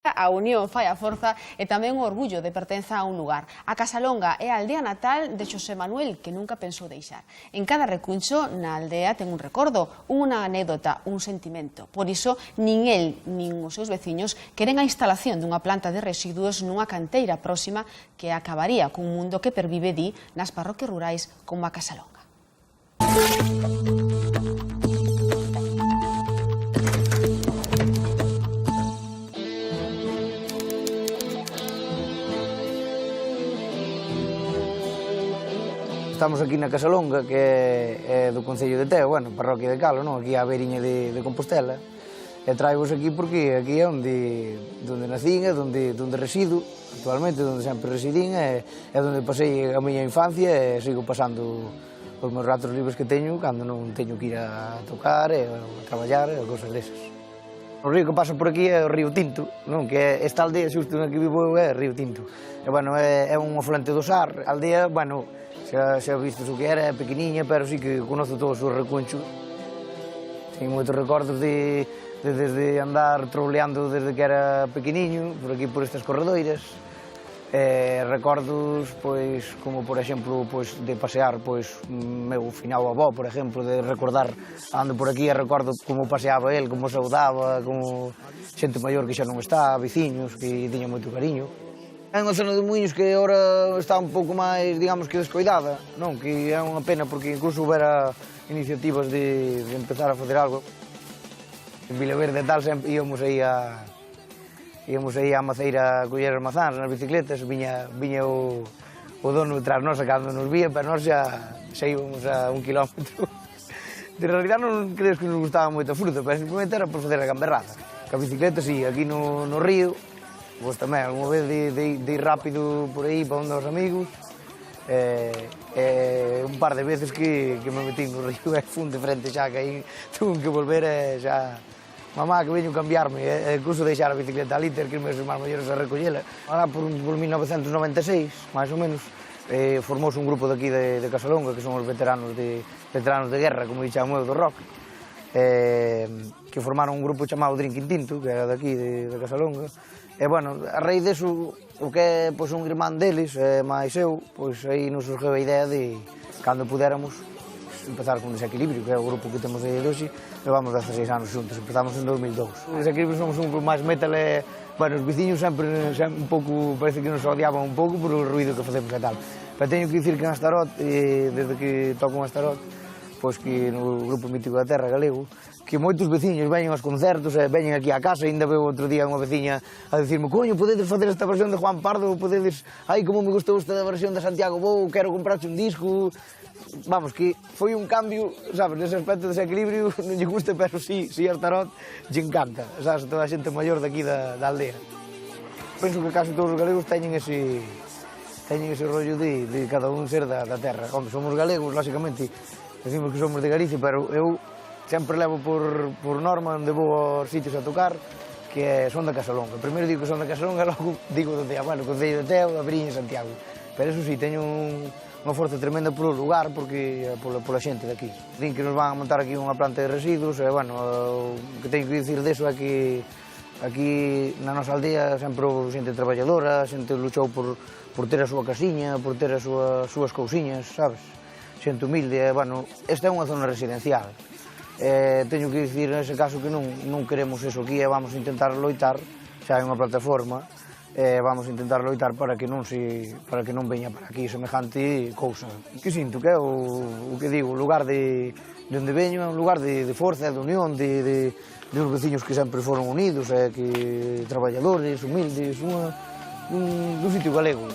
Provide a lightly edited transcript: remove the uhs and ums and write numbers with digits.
A unión fai a forza e tamén o orgullo de pertenza a un lugar. A Casalonga é a aldea natal de Xosé Manuel, que nunca pensou deixar. En cada recuncho na aldea ten un recordo, unha anécdota, un sentimento. Por iso, nin el, nin os seus veciños queren a instalación dunha planta de residuos nunha canteira próxima que acabaría cun mundo que pervive, di, nas parroquias rurais como a Casalonga. Estamos aquí na Casalonga, que é do Concello de Teo, bueno, parroquia de Calo, non? Aquí á beiriña de Compostela. E traivos aquí porque aquí é onde nacín, é onde resido, actualmente, onde sempre residín, é onde pasei a miña infancia e sigo pasando os meus ratos libres que teño cando non teño que ir a tocar e a traballar e cosas desas. O río que pasa por aquí é o río Tinto, non? Que esta aldea xusto na que vivo eu é o río Tinto. E, bueno, é un afluente do Sar. A aldea, bueno, xa vistes o que era, é pequeniña, pero sí que conozo todos os recunchos. Teño moitos recordos de desde andar trouleando desde que era pequeniño, por aquí por estas corredoiras. Recordos, pois, como por exemplo, pois, de pasear, pois, meu finao avó, por exemplo, de recordar ando por aquí e recordo como paseaba el, como saudaba, como xente maior que xa non está, veciños, que tiña moito cariño. É unha zona de Muiños que agora está un pouco máis, digamos, que descoidada, non? Que é unha pena porque incluso houbera iniciativas de empezar a facer algo. En Vilaverde e tal sempre íamos aí á maceira a coller as mazáns nas bicicletas, viña o dono tras nosa cando nos vía, pero nós xa íbamos a 1 kilómetro. De realidad non crees que nos gustaba moito a fruta, pero simplemente era por facer a gamberrada. Que a bicicleta, sí, aquí no río, pois tamén, alguna vez de ir rápido por aí para onde os amigos, un par de veces que me metí no río e fun de frente xa, que aí tuve que volver e xa... Mamá, que veño cambiarme, couso deixar a bicicleta ali, ter que irme os irmáns maiores a recollela. Ahora, por 1996, máis ou menos, formouse un grupo daqui de Casalonga, que son os veteranos de guerra, como dixamo eu, do rock, que formaron un grupo chamado Drinking Tinto, que era daqui de Casalonga. E, bueno, a raíz deso, o que é un irmán deles, máis eu, pois aí nos surgiu a idea de, cando pudéramos, empezar con Desequilibrio, que é o grupo que temos aí de hoxe, levamos 16 anos xuntos, empezamos en 2002. Desequilibrio somos un grupo máis metal e, bueno, os veciños sempre un pouco, parece que nos odiaban un pouco por o ruido que facemos e tal. Pero teño que dicir que en Astarot, desde que toco en Astarot, pois que no grupo mítico da terra galego, que moitos veciños veñen aos concertos e veñen aquí á casa, e ainda veo outro día unha veciña a dicirme: coño, podedes facer esta versión de Juan Pardo, podedes, ai, como me gustou esta versión de Santiago Bou, quero comprarche un disco. Vamos, que foi un cambio, sabes, nese aspecto de Desequilibrio, non lle gusta, pero sí, a Astarot lle encanta, sabes, toda a xente maior daqui da aldea. Penso que casi todos os galegos teñen ese rollo de cada un ser da terra. Hombre, somos galegos, lógicamente, decimos que somos de Galicia, pero eu sempre levo por norma onde vou aos sitios a tocar, que son da Casalonga. Primeiro digo que son da Casalonga, logo digo onde, bueno, Concello de Teo, da Briña e Santiago. Pero eso sí, teño unha forza tremenda polo lugar, porque pola xente daqui. Din que nos van a montar aquí unha planta de residuos, e, bueno, o que teño que dicir deso é que aquí na nosa aldea sempre houve xente traballadora, xente luchou por ter a súa casiña, por ter as súas cousiñas, sabes? Xente humilde, e, bueno, esta é unha zona residencial. Teño que dicir nese caso que non queremos eso aquí e vamos a intentar loitar, xa hai unha plataforma, vamos a intentar loitar para que non veña para aquí semejante cousa. Que sinto que é o que digo, o lugar de onde veño é un lugar de forza, de unión, de uns veciños que sempre foron unidos, que traballadores, humildes, un sitio galego.